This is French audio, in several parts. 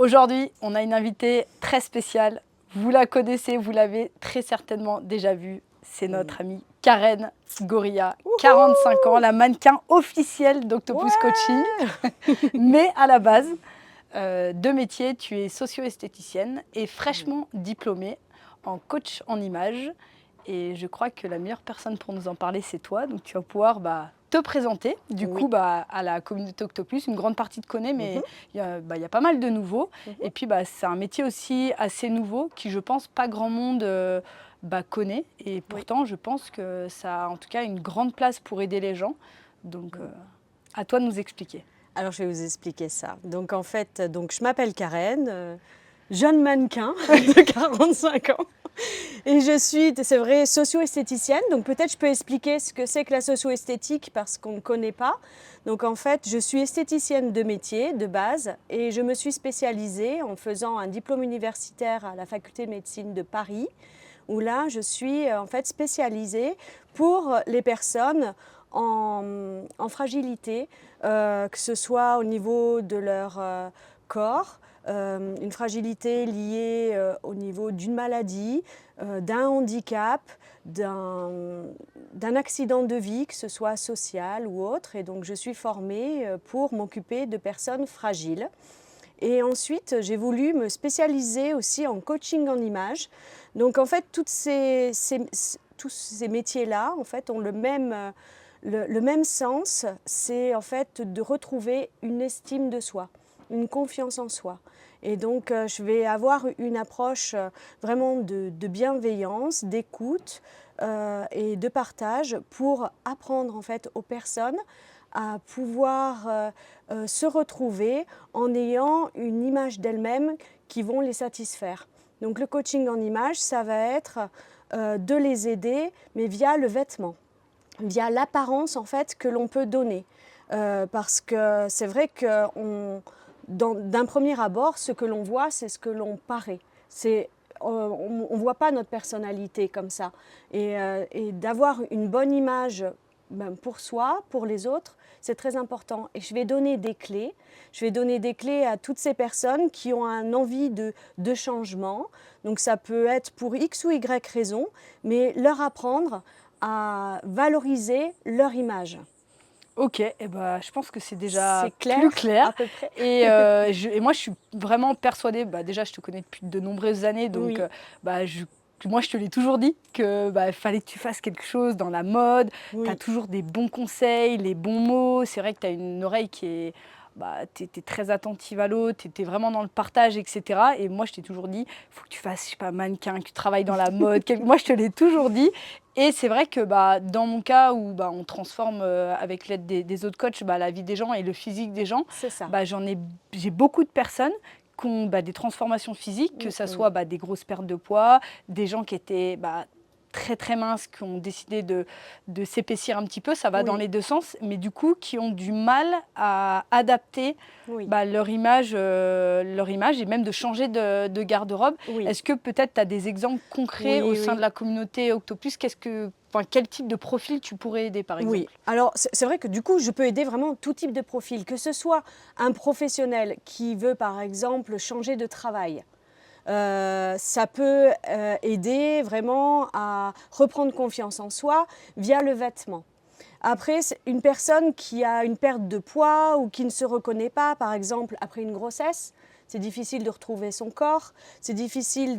Aujourd'hui, on a une invitée très spéciale. Vous la connaissez, vous l'avez très certainement déjà vue. C'est notre amie Karen Gorilla, 45 ans, la mannequin officielle d'Octopus Coaching. Mais à la base, de métier, tu es socio-esthéticienne et fraîchement diplômée en coach en images. Et je crois que la meilleure personne pour nous en parler, c'est toi. Donc tu vas pouvoir te présenter du coup à la communauté Octopus. Une grande partie te connaît, mais il y a pas mal de nouveaux. Et puis c'est un métier aussi assez nouveau qui, je pense, pas grand monde connaît. Et pourtant, je pense que ça a en tout cas une grande place pour aider les gens. Donc à toi de nous expliquer. Alors, je vais vous expliquer ça. Donc, en fait, je m'appelle Karen, jeune mannequin de 45 ans. Et je suis, c'est vrai, socio-esthéticienne. Donc, peut-être je peux expliquer ce que c'est que la socio-esthétique parce qu'on ne connaît pas. Donc, en fait, je suis esthéticienne de métier, de base. Et je me suis spécialisée en faisant un diplôme universitaire à la faculté de médecine de Paris, où là, je suis en fait spécialisée pour les personnes en fragilité, que ce soit au niveau de leur corps, une fragilité liée au niveau d'une maladie, d'un handicap, d'un accident de vie, que ce soit social ou autre. Et donc je suis formée pour m'occuper de personnes fragiles. Et ensuite, j'ai voulu me spécialiser aussi en coaching en images. Donc en fait, tous ces métiers-là en fait, ont le même sens, c'est en fait de retrouver une estime de soi, une confiance en soi. Et donc je vais avoir une approche vraiment de bienveillance, d'écoute et de partage pour apprendre en fait aux personnes à pouvoir se retrouver en ayant une image d'elles-mêmes qui vont les satisfaire. Donc le coaching en image, ça va être de les aider, mais via le vêtement, via l'apparence en fait que l'on peut donner. Parce que c'est vrai que d'un premier abord, ce que l'on voit, c'est ce que l'on paraît. On ne voit pas notre personnalité comme ça. Et d'avoir une bonne image pour soi, pour les autres, c'est très important. Et je vais donner des clés. Je vais donner des clés à toutes ces personnes qui ont une envie de changement. Donc ça peut être pour X ou Y raison, mais leur apprendre à valoriser leur image. Ok, je pense que c'est déjà clair, plus clair. à peu près. Et moi, je suis vraiment persuadée, déjà, je te connais depuis de nombreuses années, donc moi, je te l'ai toujours dit qu'il fallait que tu fasses quelque chose dans la mode. Tu as toujours des bons conseils, les bons mots. C'est vrai que tu as une oreille qui est... tu es très attentive à l'autre, tu es vraiment dans le partage, etc. Et moi, je t'ai toujours dit, il faut que tu fasses, je sais pas, mannequin, que tu travailles dans la mode. Moi, je te l'ai toujours dit. Et c'est vrai que dans mon cas où on transforme avec l'aide des autres coachs la vie des gens et le physique des gens, j'ai beaucoup de personnes qui ont des transformations physiques, que ce soit des grosses pertes de poids, des gens qui étaient très très minces, qui ont décidé de s'épaissir un petit peu, ça va dans les deux sens, mais du coup qui ont du mal à adapter leur image et même de changer de garde-robe. Est-ce que peut-être tu as des exemples concrets au sein de la communauté Octopus? Quel type de profil tu pourrais aider par exemple? Oui, alors c'est vrai que du coup je peux aider vraiment tout type de profil, que ce soit un professionnel qui veut par exemple changer de travail. Ça peut aider vraiment à reprendre confiance en soi via le vêtement. Après, une personne qui a une perte de poids ou qui ne se reconnaît pas, par exemple après une grossesse, c'est difficile de retrouver son corps, c'est difficile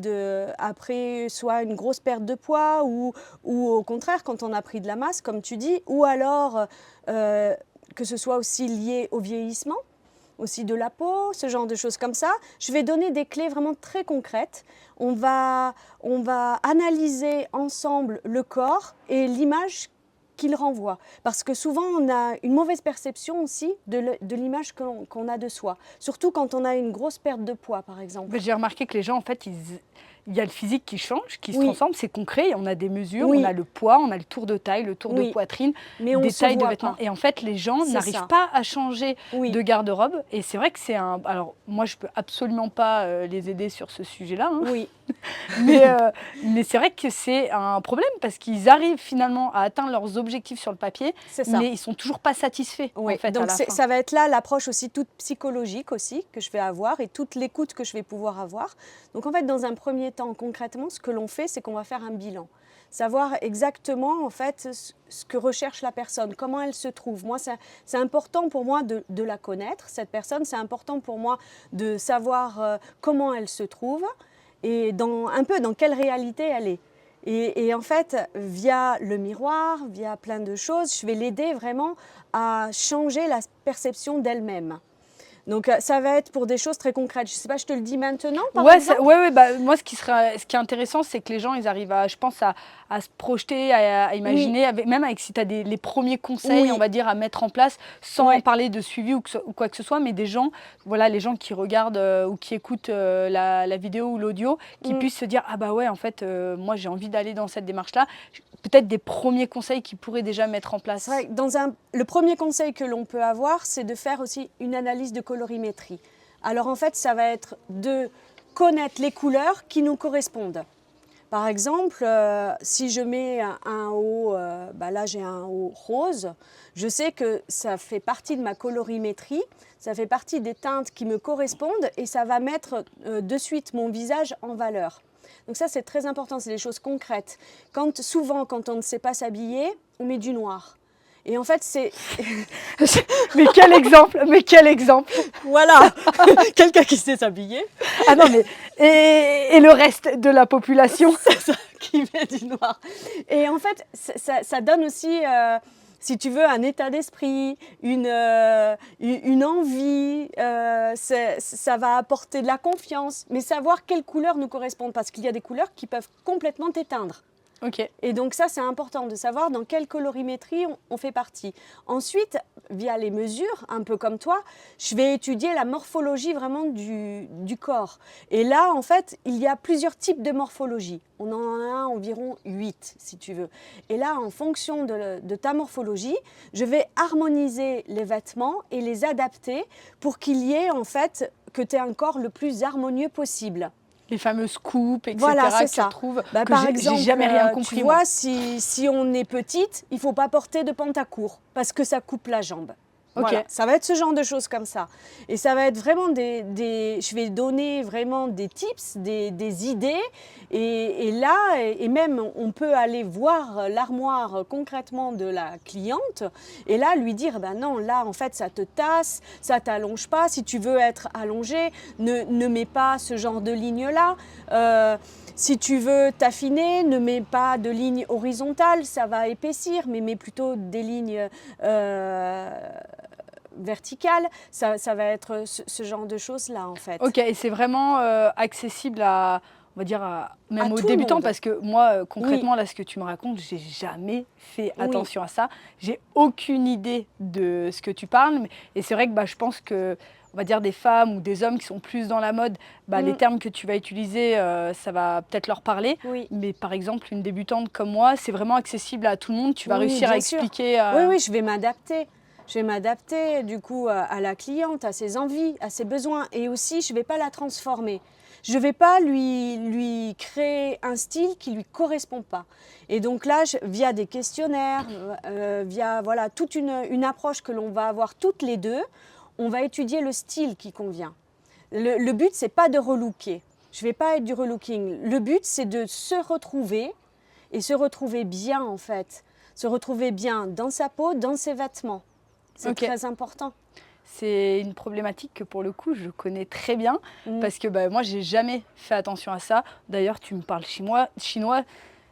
après soit une grosse perte de poids ou au contraire quand on a pris de la masse, comme tu dis, ou alors que ce soit aussi lié au vieillissement, aussi de la peau, ce genre de choses comme ça. Je vais donner des clés vraiment très concrètes. On va analyser ensemble le corps et l'image qu'il renvoie. Parce que souvent, on a une mauvaise perception aussi de l'image qu'on a de soi. Surtout quand on a une grosse perte de poids, par exemple. J'ai remarqué que les gens, en fait, il y a le physique qui change, qui se transforme, c'est concret, on a des mesures, on a le poids, on a le tour de taille, le tour de poitrine, mais des tailles de vêtements. Pas. Et en fait, les gens n'arrivent pas à changer de garde-robe. Et c'est vrai que c'est un... Alors, moi, je ne peux absolument pas les aider sur ce sujet-là. Oui. Mais c'est vrai que c'est un problème parce qu'ils arrivent finalement à atteindre leurs objectifs sur le papier, C'est ça. mais ils sont toujours pas satisfaits Oui, en fait à donc la fin. ça va être là l'approche aussi toute psychologique aussi que je vais avoir et toute l'écoute que je vais pouvoir avoir. Donc en fait, dans un premier temps, concrètement, ce que l'on fait, c'est qu'on va faire un bilan. Savoir exactement en fait ce que recherche la personne, comment elle se trouve. Moi, c'est important pour moi de la connaître, cette personne. C'est important pour moi de savoir comment elle se trouve et un peu dans quelle réalité elle est. Et en fait, via le miroir, via plein de choses, je vais l'aider vraiment à changer la perception d'elle-même. Donc ça va être pour des choses très concrètes. Je ne sais pas, je te le dis maintenant par exemple. Bah, moi ce qui est intéressant, c'est que les gens ils arrivent à, je pense, à se projeter, à imaginer, même avec si tu as les premiers conseils, on va dire, à mettre en place, sans parler de suivi ou quoi que ce soit, mais des gens, voilà, les gens qui regardent ou qui écoutent la vidéo ou l'audio, qui puissent se dire, ah bah ouais, en fait, moi j'ai envie d'aller dans cette démarche-là. Peut-être des premiers conseils qu'ils pourraient déjà mettre en place. C'est vrai que le premier conseil que l'on peut avoir, c'est de faire aussi une analyse de colorimétrie. Alors en fait, ça va être de connaître les couleurs qui nous correspondent. Par exemple, si je mets un haut, là j'ai un haut rose, je sais que ça fait partie de ma colorimétrie, ça fait partie des teintes qui me correspondent et ça va mettre de suite mon visage en valeur. Donc ça, c'est très important, c'est des choses concrètes. Souvent, quand on ne sait pas s'habiller, on met du noir. Et en fait, c'est... Mais quel exemple! Mais quel exemple! Voilà, quelqu'un qui sait s'habiller. Ah non, mais... Et le reste de la population? C'est ça, qui met du noir. Et en fait, ça donne aussi... si tu veux, un état d'esprit, une envie, ça va apporter de la confiance, mais savoir quelles couleurs nous correspondent, parce qu'il y a des couleurs qui peuvent complètement t'éteindre. Okay. Et donc ça, c'est important de savoir dans quelle colorimétrie on fait partie. Ensuite, via les mesures, un peu comme toi, je vais étudier la morphologie vraiment du corps. Et là, en fait, il y a plusieurs types de morphologie. On en a environ 8, si tu veux. Et là, en fonction de ta morphologie, je vais harmoniser les vêtements et les adapter pour qu'il y ait, en fait, que tu aies un corps le plus harmonieux possible. Les fameuses coupes, etc. Voilà, c'est que ça. tu trouves, Bah, que par exemple, j'ai jamais rien compris. Tu vois, si on est petite, il ne faut pas porter de pantacourt parce que ça coupe la jambe. Okay. Voilà, ça va être ce genre de choses comme ça. Et ça va être vraiment je vais donner vraiment des tips, des idées. Et là, et même on peut aller voir l'armoire concrètement de la cliente et là lui dire, ben non, là en fait ça te tasse, ça t'allonge pas. Si tu veux être allongé, ne mets pas ce genre de ligne-là. Si tu veux t'affiner, ne mets pas de ligne horizontale, ça va épaissir, mais mets plutôt des lignes verticales. Ça va être ce genre de choses-là, en fait. Ok, et c'est vraiment accessible à, on va dire, même aux tout débutants, parce que moi, concrètement, oui. là, ce que tu me racontes, j'ai jamais fait attention à ça. J'ai aucune idée de ce que tu parles. Et c'est vrai que je pense que, on va dire, des femmes ou des hommes qui sont plus dans la mode, les termes que tu vas utiliser, ça va peut-être leur parler. Oui. Mais par exemple, une débutante comme moi, c'est vraiment accessible à tout le monde. Tu vas réussir à expliquer. Oui, je vais m'adapter. Je vais m'adapter du coup à la cliente, à ses envies, à ses besoins. Et aussi, je ne vais pas la transformer. Je ne vais pas lui créer un style qui ne lui correspond pas. Et donc là, via des questionnaires, via voilà, toute une approche que l'on va avoir toutes les deux, on va étudier le style qui convient. Le but, ce n'est pas de relooker. Je ne vais pas être du relooking. Le but, c'est de se retrouver et se retrouver bien en fait. Se retrouver bien dans sa peau, dans ses vêtements. C'est très important. C'est une problématique que pour le coup je connais très bien parce que moi j'ai jamais fait attention à ça. D'ailleurs tu me parles chinois,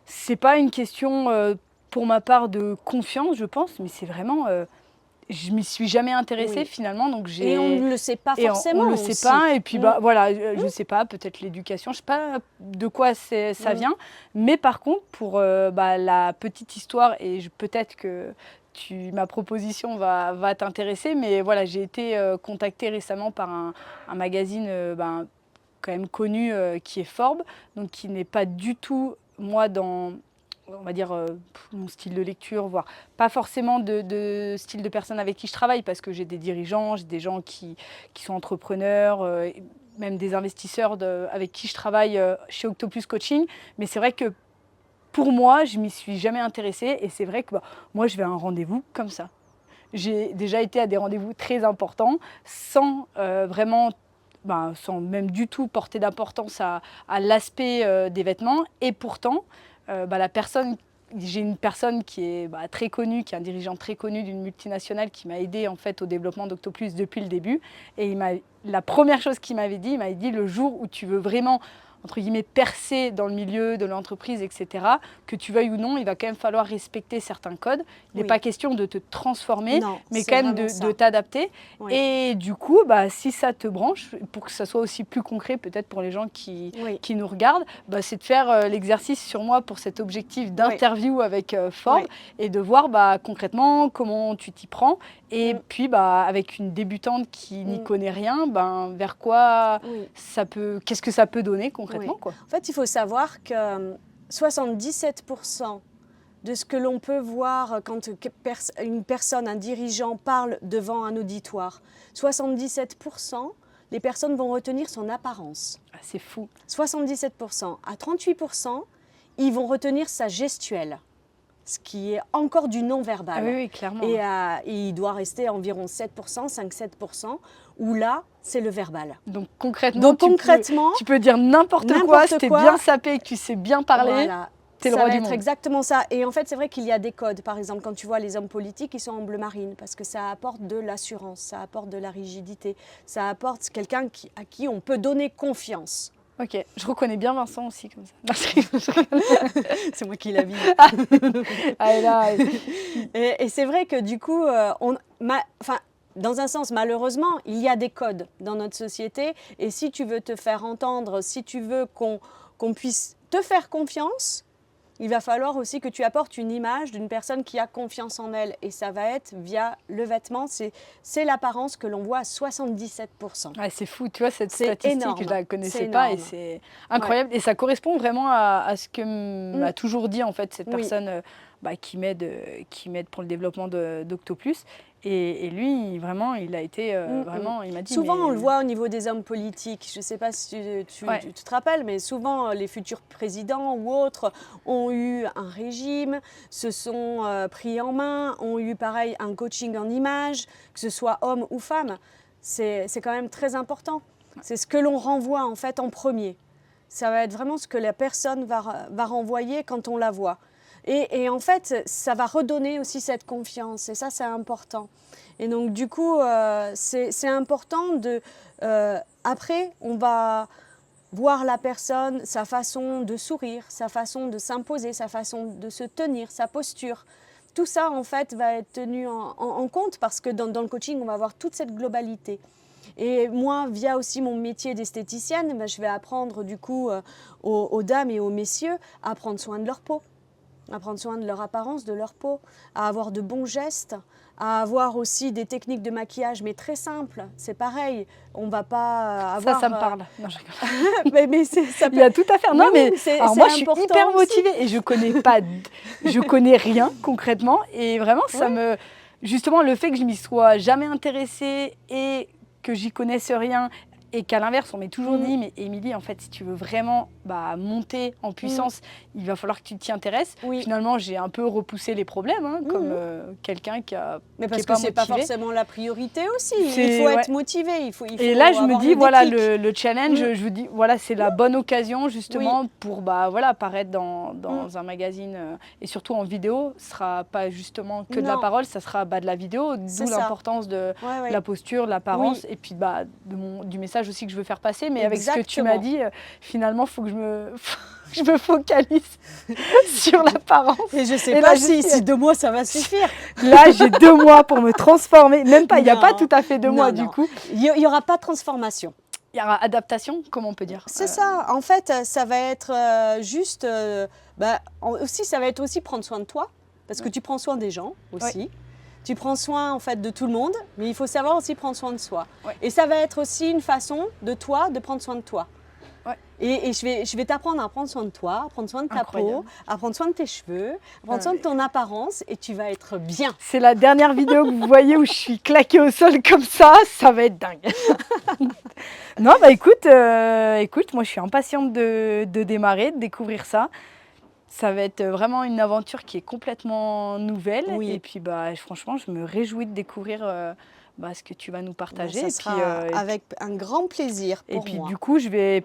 c'est pas une question pour ma part de confiance je pense, mais c'est vraiment je m'y suis jamais intéressée finalement, donc et on ne le sait pas forcément. On ne le sait pas et puis voilà, je sais pas, peut-être l'éducation, je sais pas de quoi ça vient, mais par contre pour la petite histoire et peut-être que ma proposition va t'intéresser, mais voilà, j'ai été contactée récemment par un magazine quand même connu qui est Forbes, donc qui n'est pas du tout, moi, dans, on va dire, mon style de lecture, voire pas forcément de style de personne avec qui je travaille, parce que j'ai des dirigeants, j'ai des gens qui sont entrepreneurs, même des investisseurs avec qui je travaille chez Octoplus Coaching. Mais c'est vrai que pour moi, je m'y suis jamais intéressée. Et c'est vrai que moi, je vais à un rendez-vous comme ça. J'ai déjà été à des rendez-vous très importants sans vraiment, sans même du tout porter d'importance à l'aspect des vêtements. Et pourtant, j'ai une personne qui est très connue, qui est un dirigeant très connu d'une multinationale qui m'a aidé en fait au développement d'Octoplus depuis le début. Et la première chose qu'il m'avait dit, il m'avait dit le jour où tu veux vraiment entre guillemets percer dans le milieu de l'entreprise, etc., que tu veuilles ou non, il va quand même falloir respecter certains codes. Il n'est pas question de te transformer, mais quand même de t'adapter. Oui. Et du coup, si ça te branche, pour que ça soit aussi plus concret peut-être pour les gens qui nous regardent, c'est de faire l'exercice sur moi pour cet objectif d'interview avec Ford et de voir concrètement comment tu t'y prends. Et puis, avec une débutante qui n'y connaît rien, vers quoi ça peut, qu'est-ce que ça peut donner concrètement, quoi. En fait, il faut savoir que 77% de ce que l'on peut voir quand une personne, un dirigeant parle devant un auditoire, 77%, les personnes vont retenir son apparence. Ah, c'est fou. 77%. À 38%, ils vont retenir sa gestuelle, ce qui est encore du non-verbal. Ah oui, clairement. Et il doit rester environ 7%, 5-7%, où là, c'est le verbal. Donc concrètement, tu peux dire n'importe quoi, si tu es bien sapé et que tu sais bien parler, voilà, tu es le roi du monde. Ça va être exactement ça. Et en fait, c'est vrai qu'il y a des codes. Par exemple, quand tu vois les hommes politiques, ils sont en bleu marine, parce que ça apporte de l'assurance, ça apporte de la rigidité, ça apporte quelqu'un à qui on peut donner confiance. Ok, je reconnais bien Vincent aussi comme ça. C'est moi qui l'ai vu. Et c'est vrai que du coup, dans un sens, malheureusement, il y a des codes dans notre société. Et si tu veux te faire entendre, si tu veux qu'on puisse te faire confiance, il va falloir aussi que tu apportes une image d'une personne qui a confiance en elle. Et ça va être via le vêtement. C'est l'apparence que l'on voit à 77%. Ouais, c'est fou, tu vois, cette statistique, énorme. Je ne la connaissais pas et c'est incroyable. Ouais. Et ça correspond vraiment à ce que m'a toujours dit en fait, cette personne qui m'aide pour le développement d'Octoplus. Et lui, vraiment, il a été vraiment, il m'a dit... Souvent, on le voit au niveau des hommes politiques. Je ne sais pas si tu te rappelles, mais souvent, les futurs présidents ou autres ont eu un régime, se sont pris en main, ont eu, pareil, un coaching en images, que ce soit homme ou femme. C'est quand même très important. C'est ce que l'on renvoie, en fait, en premier. Ça va être vraiment ce que la personne va renvoyer quand on la voit. Et en fait, ça va redonner aussi cette confiance. Et ça, c'est important. Et donc, du coup, c'est important de... après, on va voir la personne, sa façon de sourire, sa façon de s'imposer, sa façon de se tenir, sa posture. Tout ça, en fait, va être tenu en compte parce que dans le coaching, on va avoir toute cette globalité. Et moi, via aussi mon métier d'esthéticienne, je vais apprendre du coup aux dames et aux messieurs à prendre soin de leur peau, à prendre soin de leur apparence, de leur peau, à avoir de bons gestes, à avoir aussi des techniques de maquillage, mais très simples. C'est pareil, on ne va pas avoir... Ça me parle. Non, je rigole. mais ça peut... Il y a tout à faire. Non, mais alors moi, je suis hyper motivée aussi. Et je connais rien concrètement. Et vraiment, justement, le fait que je m'y sois jamais intéressée et que j'y connaisse rien, et qu'à l'inverse, on m'ait toujours dit, mais Émilie, en fait, si tu veux vraiment monter en puissance, il va falloir que tu t'y intéresses. Finalement, j'ai un peu repoussé les problèmes, comme quelqu'un qui a. Mais parce que c'est pas forcément la priorité aussi. Il faut être motivé. Il faut et là, je me dis, voilà, le challenge, je vous dis, voilà, c'est la bonne occasion justement pour apparaître dans un magazine et surtout en vidéo. Ce sera pas justement que de la parole, ça sera de la vidéo, d'où l'importance de la posture, de l'apparence et puis du message aussi que je veux faire passer, mais avec ce que tu m'as dit, finalement, il faut que je me focalise sur l'apparence. Et je sais pas si 2 mois, ça va suffire. Là, j'ai 2 mois pour me transformer. Même pas, il n'y a pas tout à fait 2 mois du coup. Il n'y aura pas de transformation. Il y aura adaptation, comment on peut dire? C'est ça. En fait, ça va être juste... aussi, ça va être aussi prendre soin de toi, parce que tu prends soin des gens aussi. Oui. Tu prends soin en fait de tout le monde, mais il faut savoir aussi prendre soin de soi. Ouais. Et ça va être aussi une façon de toi de prendre soin de toi. Ouais. Et je vais t'apprendre à prendre soin de toi, à prendre soin de ta Incroyable. peau, à prendre soin de tes cheveux, à prendre soin de ton apparence et tu vas être bien. C'est la dernière vidéo que vous voyez où je suis claquée au sol comme ça va être dingue. Non, bah écoute, moi je suis impatiente de démarrer, de découvrir ça. Ça va être vraiment une aventure qui est complètement nouvelle. Oui. Et puis bah franchement, je me réjouis de découvrir ce que tu vas nous partager. Ça Et sera puis, avec un grand plaisir et pour puis moi. du coup, je vais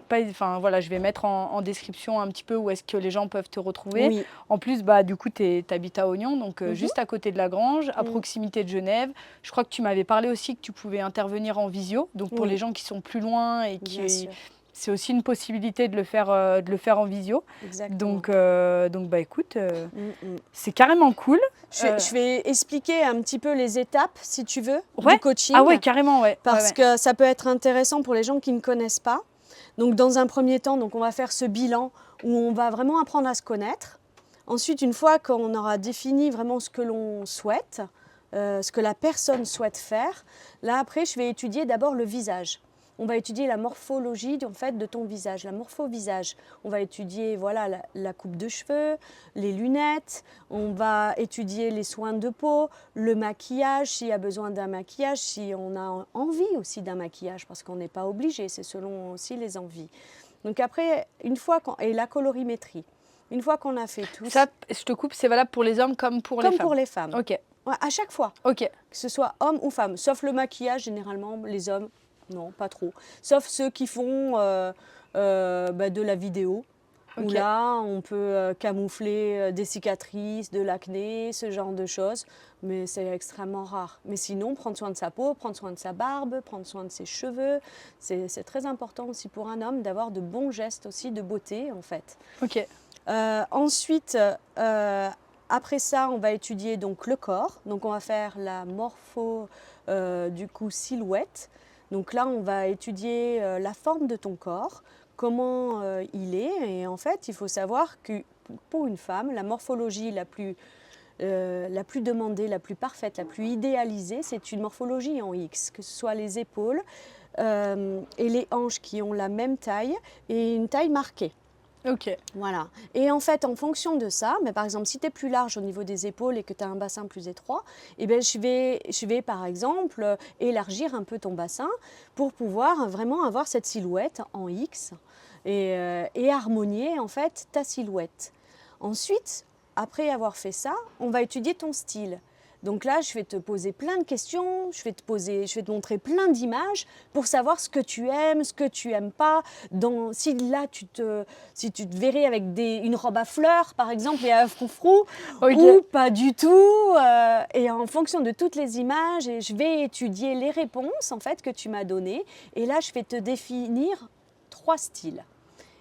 mettre en description un petit peu où est-ce que les gens peuvent te retrouver. Oui. En plus, du coup, tu habites à Ognon, donc juste à côté de la Grange, à proximité de Genève. Je crois que tu m'avais parlé aussi que tu pouvais intervenir en visio. Donc pour Oui. les gens qui sont plus loin et Bien sûr. c'est aussi une possibilité de le faire en visio. Exactement. Donc écoute, c'est carrément cool. Je vais expliquer un petit peu les étapes, si tu veux, Ouais. du coaching. Ah ouais, carrément, ouais. Parce Ouais. que ça peut être intéressant pour les gens qui ne connaissent pas. Donc dans un premier temps, on va faire ce bilan où on va vraiment apprendre à se connaître. Ensuite, une fois qu'on aura défini vraiment ce que l'on souhaite, ce que la personne souhaite faire, là après, je vais étudier d'abord le visage. On va étudier la morphologie en fait, de ton visage, la morpho-visage. On va étudier voilà, la coupe de cheveux, les lunettes, on va étudier les soins de peau, le maquillage, s'il y a besoin d'un maquillage, si on a envie aussi d'un maquillage, parce qu'on n'est pas obligé, c'est selon aussi les envies. Donc après, et la colorimétrie. Une fois qu'on a fait tout ça, je te coupe, c'est valable pour les hommes comme pour les femmes. Comme pour les femmes. Ok. Ouais, à chaque fois. Ok. Que ce soit homme ou femme. Sauf le maquillage, généralement, les hommes, non, pas trop. Sauf ceux qui font de la vidéo. Où là, on peut camoufler des cicatrices, de l'acné, ce genre de choses. Mais c'est extrêmement rare. Mais sinon, prendre soin de sa peau, prendre soin de sa barbe, prendre soin de ses cheveux. C'est très important aussi pour un homme d'avoir de bons gestes aussi de beauté, en fait. Ok. Ensuite, après ça, on va étudier donc le corps. Donc on va faire la morpho du coup silhouette. Donc là, on va étudier la forme de ton corps, comment il est. Et en fait, il faut savoir que pour une femme, la morphologie la plus demandée, la plus parfaite, la plus idéalisée, c'est une morphologie en X, que ce soit les épaules et les hanches qui ont la même taille et une taille marquée. Ok. Voilà. Et en fait, en fonction de ça, par exemple, si tu es plus large au niveau des épaules et que tu as un bassin plus étroit, je vais par exemple élargir un peu ton bassin pour pouvoir vraiment avoir cette silhouette en X et harmonier en fait ta silhouette. Ensuite, après avoir fait ça, on va étudier ton style. Donc là, je vais te poser plein de questions, je vais te montrer plein d'images pour savoir ce que tu aimes, ce que tu n'aimes pas. Si tu te verrais avec une robe à fleurs, par exemple, et à froufrou, ou pas du tout. Et en fonction de toutes les images, je vais étudier les réponses en fait, que tu m'as données. Et là, je vais te définir 3 styles.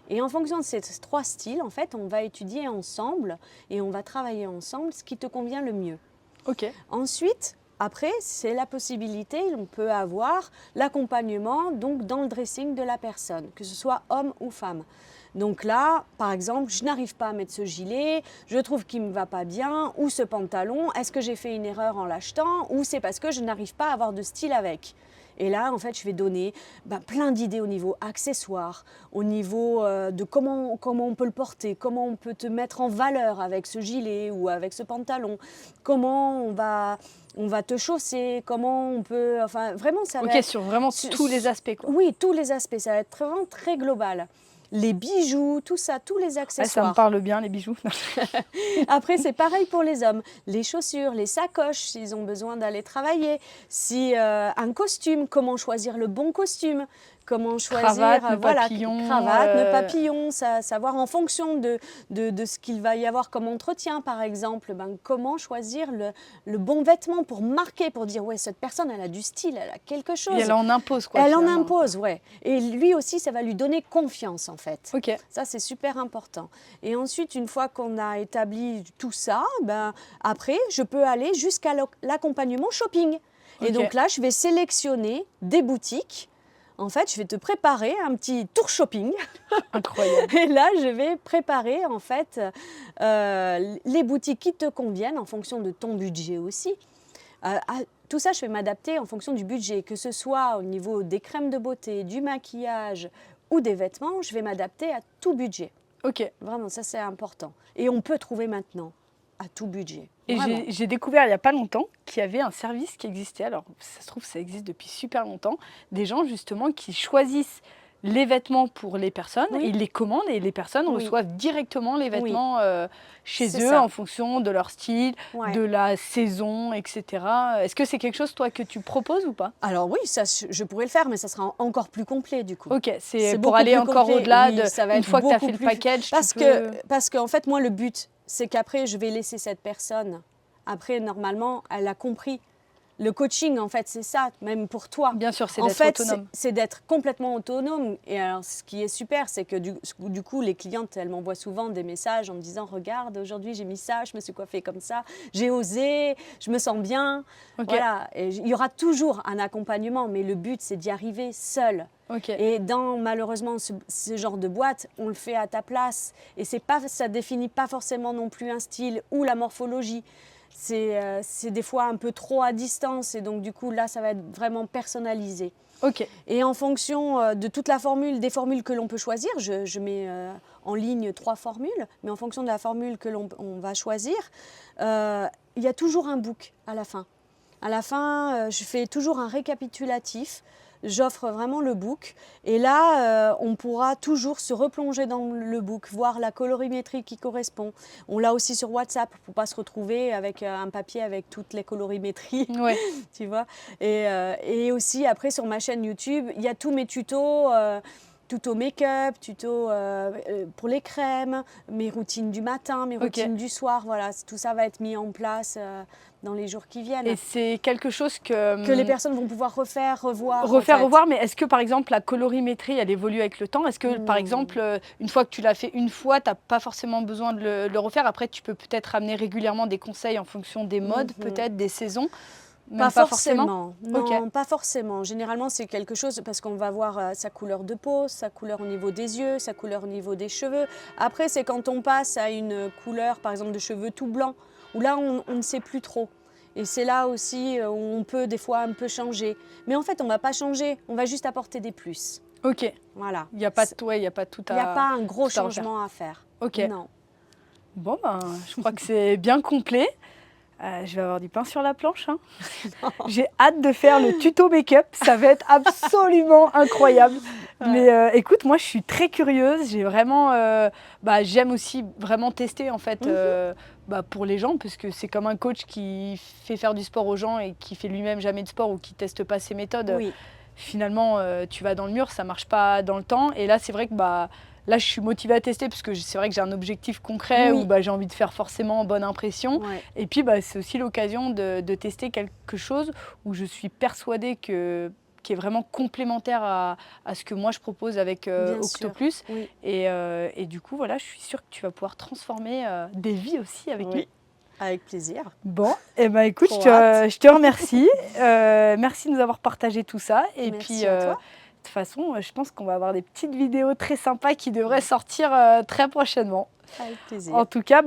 Et en fonction de ces 3 styles, en fait, on va étudier ensemble et on va travailler ensemble ce qui te convient le mieux. Ok. Ensuite, après, c'est la possibilité, on peut avoir l'accompagnement donc dans le dressing de la personne, que ce soit homme ou femme. Donc là, par exemple, je n'arrive pas à mettre ce gilet, je trouve qu'il ne me va pas bien, ou ce pantalon, est-ce que j'ai fait une erreur en l'achetant, ou c'est parce que je n'arrive pas à avoir de style avec. Et là, en fait, je vais donner plein d'idées au niveau accessoires, au niveau de comment on peut le porter, comment on peut te mettre en valeur avec ce gilet ou avec ce pantalon, comment on va te chausser, comment on peut... Enfin, vraiment, ça va être... sur vraiment tous les aspects, quoi. Oui, tous les aspects, ça va être vraiment très global. Les bijoux, tout ça, tous les accessoires. Ça me parle bien, les bijoux. Après, c'est pareil pour les hommes. Les chaussures, les sacoches, s'ils ont besoin d'aller travailler. Si un costume, comment choisir le bon costume. Comment choisir cravate, nœud papillon, cravate, nœud papillon, savoir en fonction de ce qu'il va y avoir comme entretien, par exemple, comment choisir le bon vêtement pour marquer, pour dire ouais, cette personne, elle a du style, elle a quelque chose. Et elle en impose, quoi. Elle en impose, ouais. Et lui aussi, ça va lui donner confiance, en fait. Ok. Ça, c'est super important. Et ensuite, une fois qu'on a établi tout ça, après, je peux aller jusqu'à l'accompagnement shopping. Et donc là, je vais sélectionner des boutiques. En fait, je vais te préparer un petit tour shopping. Incroyable. Et là, je vais préparer en fait les boutiques qui te conviennent en fonction de ton budget aussi. Tout ça, je vais m'adapter en fonction du budget, que ce soit au niveau des crèmes de beauté, du maquillage ou des vêtements, je vais m'adapter à tout budget. Ok. Vraiment, ça c'est important. Et on peut trouver maintenant à tout budget. Et j'ai découvert il n'y a pas longtemps qu'il y avait un service qui existait, alors ça se trouve ça existe depuis super longtemps, des gens justement qui choisissent les vêtements pour les personnes, ils les commandent et les personnes reçoivent directement les vêtements chez eux en fonction de leur style, de la saison, etc. Est-ce que c'est quelque chose toi que tu proposes ou pas? Alors oui, ça, je pourrais le faire, mais ça sera encore plus complet du coup. Ok, c'est pour aller encore au-delà une fois que tu as fait le package. Parce qu'en fait, moi, le but, c'est qu'après, je vais laisser cette personne. Après, normalement, elle a compris. Le coaching, en fait, c'est ça, même pour toi. Bien sûr, c'est d'être autonome. C'est d'être complètement autonome. Et alors, ce qui est super, c'est que du coup, les clientes, elles m'envoient souvent des messages en me disant « Regarde, aujourd'hui, j'ai mis ça, je me suis coiffée comme ça, j'ai osé, je me sens bien. » Voilà. Et il y aura toujours un accompagnement, mais le but, c'est d'y arriver seul. Et malheureusement, ce genre de boîte, on le fait à ta place. Et ça ne définit pas forcément non plus un style ou la morphologie. C'est des fois un peu trop à distance et donc du coup là ça va être vraiment personnalisé. Et en fonction de toute la formule, des formules que l'on peut choisir, je mets en ligne 3 formules, mais en fonction de la formule que l'on va choisir, il y a toujours un book à la fin. À la fin, je fais toujours un récapitulatif. J'offre vraiment le book et là, on pourra toujours se replonger dans le book, voir la colorimétrie qui correspond. On l'a aussi sur WhatsApp pour ne pas se retrouver avec un papier avec toutes les colorimétries, tu vois. Et aussi, après, sur ma chaîne YouTube, il y a tous mes tutos, tutos make-up, tutos pour les crèmes, mes routines du matin, mes routines du soir. Voilà, tout ça va être mis en place dans les jours qui viennent. Et c'est quelque chose que les personnes vont pouvoir refaire, revoir. Revoir, mais est-ce que par exemple la colorimétrie, elle évolue avec le temps? Est-ce que par exemple, une fois que tu l'as fait une fois, tu n'as pas forcément besoin de le refaire? Après, tu peux peut-être ramener régulièrement des conseils en fonction des modes, peut-être des saisons? Pas forcément. Non, pas forcément. Généralement, c'est quelque chose parce qu'on va voir sa couleur de peau, sa couleur au niveau des yeux, sa couleur au niveau des cheveux. Après, c'est quand on passe à une couleur, par exemple, de cheveux tout blancs, où là, on ne sait plus trop. Et c'est là aussi où on peut des fois un peu changer. Mais en fait, on ne va pas changer, on va juste apporter des plus. Voilà. Il n'y a pas tout à... Il n'y a pas un gros changement à faire. Non. Bon, ben, je crois que c'est bien complet. Je vais avoir du pain sur la planche. Hein. J'ai hâte de faire le tuto make-up. Ça va être absolument incroyable. Mais écoute, moi, je suis très curieuse. J'ai vraiment, j'aime aussi vraiment tester en fait pour les gens, parce que c'est comme un coach qui fait faire du sport aux gens et qui fait lui-même jamais de sport ou qui teste pas ses méthodes. Finalement, tu vas dans le mur, ça marche pas dans le temps. Et là, c'est vrai que là, je suis motivée à tester parce que c'est vrai que j'ai un objectif concret où j'ai envie de faire forcément bonne impression. Et puis, c'est aussi l'occasion de tester quelque chose où je suis persuadée qui est vraiment complémentaire à ce que moi je propose avec Octoplus. Et du coup, voilà, je suis sûre que tu vas pouvoir transformer des vies aussi avec nous. Avec plaisir. Bon, et écoute, je te remercie. Merci de nous avoir partagé tout ça. Et merci à toi. De toute façon, je pense qu'on va avoir des petites vidéos très sympas qui devraient sortir très prochainement. Avec plaisir. En tout cas,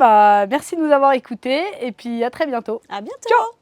merci de nous avoir écoutés et puis à très bientôt. À bientôt. Ciao.